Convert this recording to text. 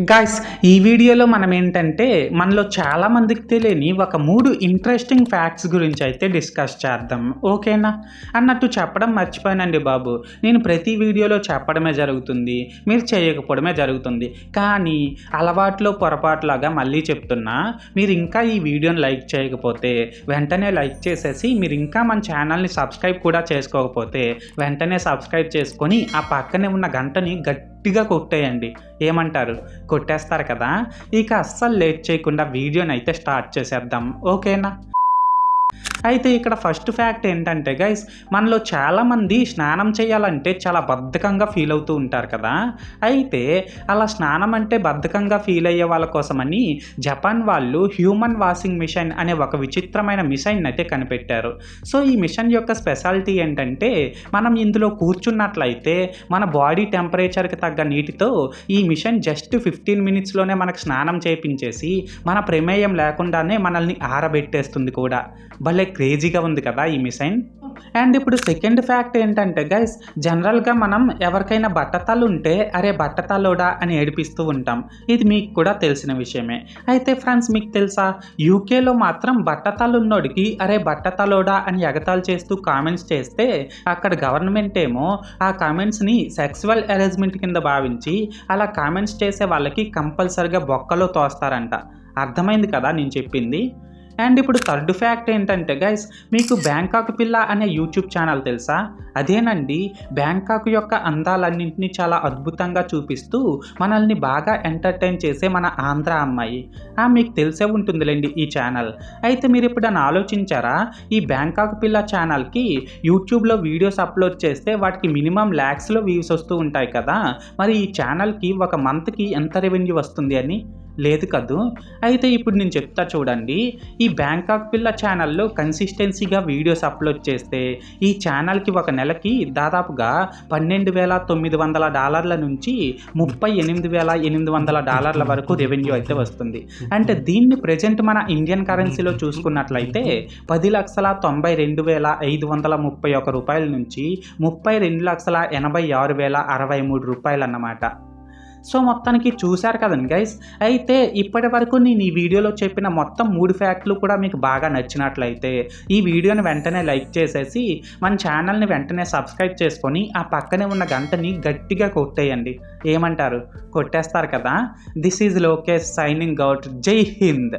Guys, ఈ వీడియోలో మనం ఏంటంటే మనలో చాలా మందికి తెలియని ఒక 3 ఇంట్రెస్టింగ్ ఫ్యాక్ట్స్ గురించి అయితే డిస్కస్ చేద్దాం. ఓకేనా? అన్నట్టు చెప్పడం మర్చిపోయానండి బాబు. నేను ప్రతి వీడియోలో చెప్పడమే జరుగుతుంది, మీరు చేయకపోవడమే జరుగుతుంది. కానీ అలవాట్లో పొరపాటులాగా మళ్ళీ చెప్తున్నా, మీరు ఇంకా ఈ వీడియోని లైక్ చేయకపోతే వెంటనే లైక్ చేసేసి, మీరు ఇంకా మన ఛానల్ని సబ్స్క్రైబ్ కూడా చేసుకోకపోతే వెంటనే సబ్స్క్రైబ్ చేసుకొని ఆ పక్కనే ఉన్న గంటని గట్టిగా కొట్టేయండి. ఏమంటారు? కొట్టేస్తారు కదా? ఇక అస్సలు లేట్ చేయకుండా వీడియోని అయితే స్టార్ట్ చేసేద్దాం. ఓకేనా? అయితే ఇక్కడ ఫస్ట్ ఫ్యాక్ట్ ఏంటంటే గైస్, మనలో చాలామంది స్నానం చేయాలంటే చాలా బద్ధకంగా ఫీల్ అవుతూ ఉంటారు కదా. అయితే అలా స్నానం అంటే బద్ధకంగా ఫీల్ అయ్యే వాళ్ళ కోసమని జపాన్ వాళ్ళు హ్యూమన్ వాషింగ్ మిషన్ అనే ఒక విచిత్రమైన మిషన్ అయితే కనిపెట్టారు. సో ఈ మిషన్ యొక్క స్పెషాలిటీ ఏంటంటే, మనం ఇందులో కూర్చున్నట్లయితే మన బాడీ టెంపరేచర్కి తగ్గ నీటితో ఈ మిషన్ జస్ట్ 15 మినిట్స్లోనే మనకు స్నానం చేయించేసి మన ప్రమేయం లేకుండానే మనల్ని ఆరబెట్టేస్తుంది కూడా. భలే క్రేజీగా ఉంది కదా ఈ మిషన్. అండ్ ఇప్పుడు సెకండ్ ఫ్యాక్ట్ ఏంటంటే గైస్, జనరల్గా మనం ఎవరికైనా బట్టతలు ఉంటే అరే బట్టతలోడా అని ఏడిపిస్తూ ఉంటాం. ఇది మీకు కూడా తెలిసిన విషయమే. అయితే ఫ్రెండ్స్, మీకు తెలుసా, యూకేలో మాత్రం బట్టతలు ఉన్నోడికి అరే బట్టతలోడా అని ఎగతాళి చేస్తూ కామెంట్స్ చేస్తే అక్కడ గవర్నమెంట్ ఏమో ఆ కామెంట్స్ని సెక్సువల్ హెరాస్మెంట్ కింద భావించి అలా కామెంట్స్ చేసే వాళ్ళకి కంపల్సరిగా బొక్కలో తోస్తారంట. అర్థమైంది కదా నేను చెప్పింది? అండ్ ఇప్పుడు థర్డ్ ఫ్యాక్ట్ ఏంటంటే గైస్, మీకు బ్యాంకాక్ పిల్ల అనే యూట్యూబ్ ఛానల్ తెలుసా? అదేనండి, బ్యాంకాక్ యొక్క అందాలన్నింటినీ చాలా అద్భుతంగా చూపిస్తూ మనల్ని బాగా ఎంటర్టైన్ చేసే మన ఆంధ్ర అమ్మాయి. మీకు తెలిసే ఉంటుందిలేండి ఈ ఛానల్. అయితే మీరు ఎప్పుడైనా ఆలోచించారా, ఈ బ్యాంకాక్ పిల్ల ఛానల్కి యూట్యూబ్లో వీడియోస్ అప్లోడ్ చేస్తే వాటికి మినిమం ల్యాక్స్లో వ్యూస్ వస్తూ ఉంటాయి కదా. మరి ఈ ఛానల్కి ఒక మంత్కి ఎంత రెవెన్యూ వస్తుంది అని? లేదు కదూ. అయితే ఇప్పుడు నేను చెప్తా చూడండి. ఈ బ్యాంకాక్ పిల్ల ఛానల్లో కన్సిస్టెన్సీగా వీడియోస్ అప్లోడ్ చేస్తే ఈ ఛానల్కి ఒక నెలకి దాదాపుగా $12,900 నుంచి $38,800 వరకు రెవెన్యూ అయితే వస్తుంది. అంటే దీన్ని ప్రజెంట్ మన ఇండియన్ కరెన్సీలో చూసుకున్నట్లయితే $10,92,531 నుంచి $32,86,063 అన్నమాట. సో మొత్తానికి చూశారు కదండి గైస్. అయితే ఇప్పటి వరకు నేను ఈ వీడియోలో చెప్పిన మొత్తం 3 ఫ్యాక్ట్లు కూడా మీకు బాగా నచ్చినట్లయితే ఈ వీడియోని వెంటనే లైక్ చేసేసి మన ఛానల్ని వెంటనే సబ్స్క్రైబ్ చేసుకొని ఆ పక్కనే ఉన్న గంటని గట్టిగా కొట్టేయండి. ఏమంటారు? కొట్టేస్తారు కదా. This is Lokesh signing out. జై హింద్.